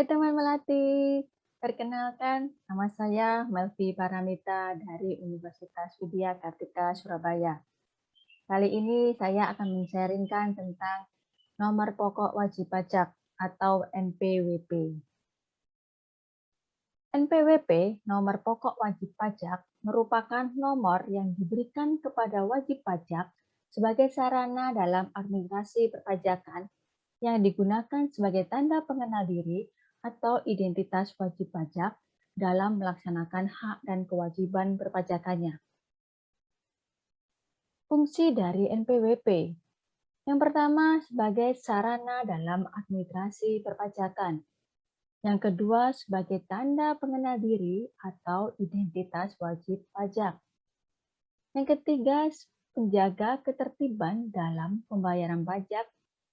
teman Melati, perkenalkan nama saya Melvi Paramita dari Universitas Widya Kartika Surabaya. Kali ini saya akan men-sharingkan tentang nomor pokok wajib pajak atau NPWP. NPWP, nomor pokok wajib pajak, merupakan nomor yang diberikan kepada wajib pajak sebagai sarana dalam administrasi perpajakan yang digunakan sebagai tanda pengenal diri atau identitas wajib pajak dalam melaksanakan hak dan kewajiban perpajakannya. Fungsi dari NPWP. Yang pertama, sebagai sarana dalam administrasi perpajakan. Yang kedua, sebagai tanda pengenal diri atau identitas wajib pajak. Yang ketiga, penjaga ketertiban dalam pembayaran pajak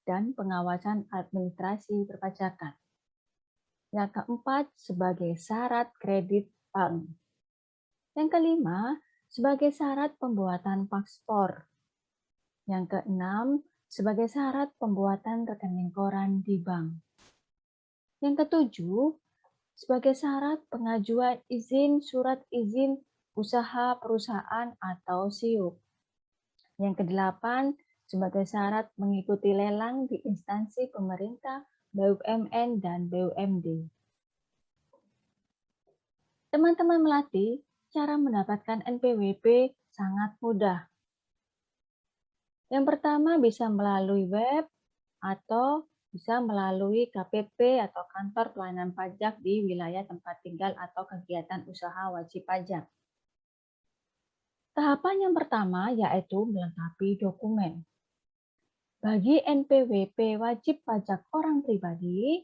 dan pengawasan administrasi perpajakan. Yang keempat, sebagai syarat kredit bank. Yang kelima, sebagai syarat pembuatan paspor. Yang keenam, sebagai syarat pembuatan rekening koran di bank. Yang ketujuh, sebagai syarat pengajuan izin surat izin usaha perusahaan atau SIUP. Yang kedelapan, sebagai syarat mengikuti lelang di instansi pemerintah, BUMN, dan BUMD. Teman-teman Melati, cara mendapatkan NPWP sangat mudah. Yang pertama bisa melalui web atau bisa melalui KPP atau kantor pelayanan pajak di wilayah tempat tinggal atau kegiatan usaha wajib pajak. Tahapan yang pertama yaitu melengkapi dokumen. Bagi NPWP wajib pajak orang pribadi,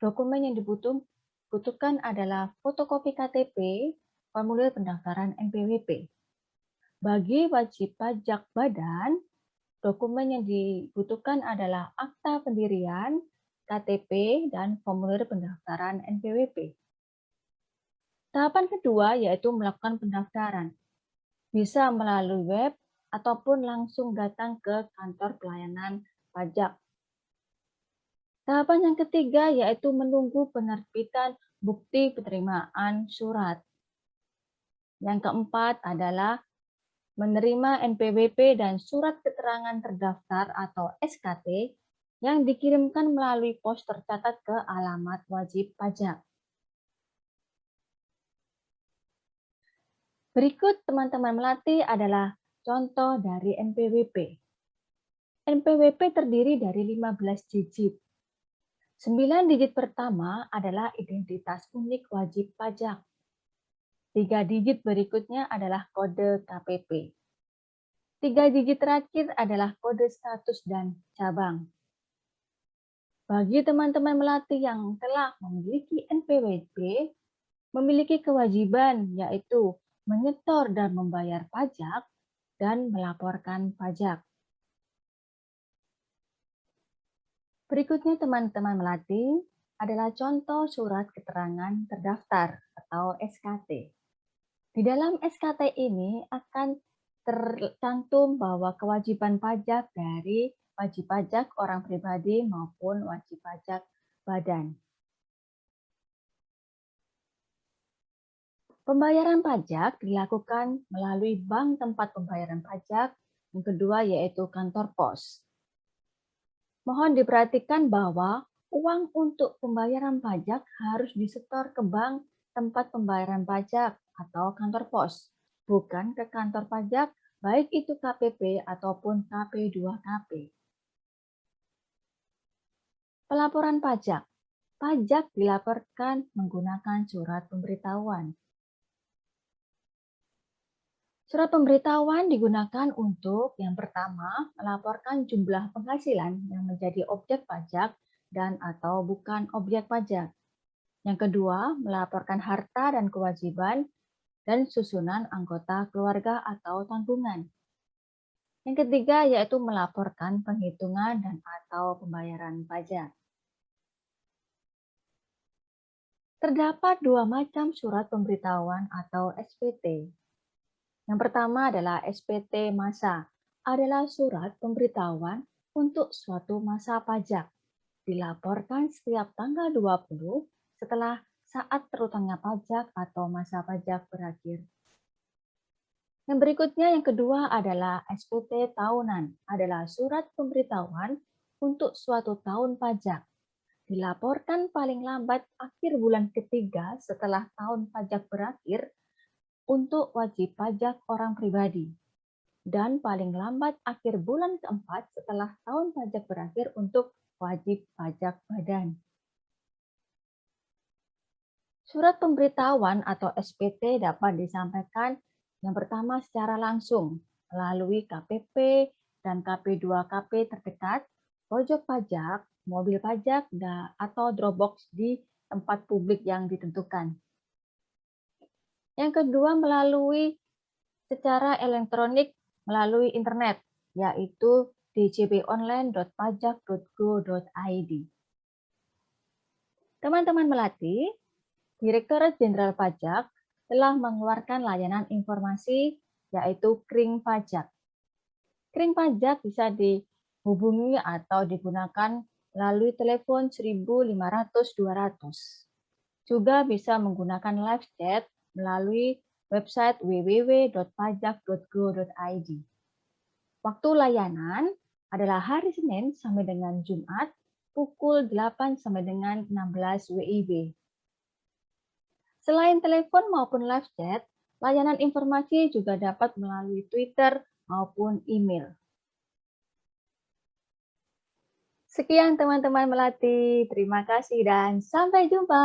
dokumen yang dibutuhkan adalah fotokopi KTP, formulir pendaftaran NPWP. Bagi wajib pajak badan, dokumen yang dibutuhkan adalah akta pendirian, KTP, dan formulir pendaftaran NPWP. Tahapan kedua yaitu melakukan pendaftaran. Bisa melalui web ataupun langsung datang ke kantor pelayanan pajak. Tahapan yang ketiga yaitu menunggu penerbitan bukti penerimaan surat. Yang keempat adalah menerima NPWP dan surat keterangan terdaftar atau SKT yang dikirimkan melalui pos tercatat ke alamat wajib pajak. Berikut teman-teman Melati adalah contoh dari NPWP. NPWP terdiri dari 15 digit. 9 digit pertama adalah identitas unik wajib pajak. 3 digit berikutnya adalah kode KPP. 3 digit terakhir adalah kode status dan cabang. Bagi teman-teman Melati yang telah memiliki NPWP, memiliki kewajiban yaitu menyetor dan membayar pajak dan melaporkan pajak. Berikutnya teman-teman Melati adalah contoh surat keterangan terdaftar atau SKT. Di dalam SKT ini akan tercantum bahwa kewajiban pajak dari wajib pajak orang pribadi maupun wajib pajak badan. Pembayaran pajak dilakukan melalui bank tempat pembayaran pajak, yang kedua yaitu kantor pos. Mohon diperhatikan bahwa uang untuk pembayaran pajak harus disetor ke bank tempat pembayaran pajak atau kantor pos, bukan ke kantor pajak, baik itu KPP ataupun KP2KP. Pelaporan pajak. Pajak dilaporkan menggunakan surat pemberitahuan. Surat pemberitahuan digunakan untuk yang pertama, melaporkan jumlah penghasilan yang menjadi objek pajak dan atau bukan objek pajak. Yang kedua, melaporkan harta dan kewajiban dan susunan anggota keluarga atau tanggungan. Yang ketiga, yaitu melaporkan penghitungan dan atau pembayaran pajak. Terdapat dua macam surat pemberitahuan atau SPT. Yang pertama adalah SPT masa, adalah surat pemberitahuan untuk suatu masa pajak. Dilaporkan setiap tanggal 20 setelah saat terutangnya pajak atau masa pajak berakhir. Yang berikutnya yang kedua adalah SPT tahunan, adalah surat pemberitahuan untuk suatu tahun pajak. Dilaporkan paling lambat akhir bulan ketiga setelah tahun pajak berakhir untuk wajib pajak orang pribadi. Dan paling lambat akhir bulan keempat setelah tahun pajak berakhir untuk wajib pajak badan. Surat pemberitahuan atau SPT dapat disampaikan yang pertama secara langsung melalui KPP dan KP2KP terdekat, pojok pajak, mobil pajak, atau Dropbox di tempat publik yang ditentukan. Yang kedua melalui secara elektronik melalui internet, yaitu djponline.pajak.go.id. Teman-teman melatih, Direktorat Jenderal Pajak telah mengeluarkan layanan informasi yaitu Kring Pajak. Kring Pajak bisa dihubungi atau digunakan melalui telepon 1500-200. Juga bisa menggunakan live chat melalui website www.pajak.go.id. Waktu layanan adalah hari Senin sampai dengan Jumat pukul 8 sampai dengan 16 WIB. Selain telepon maupun live chat, layanan informasi juga dapat melalui Twitter maupun email. Sekian teman-teman melatih, terima kasih dan sampai jumpa.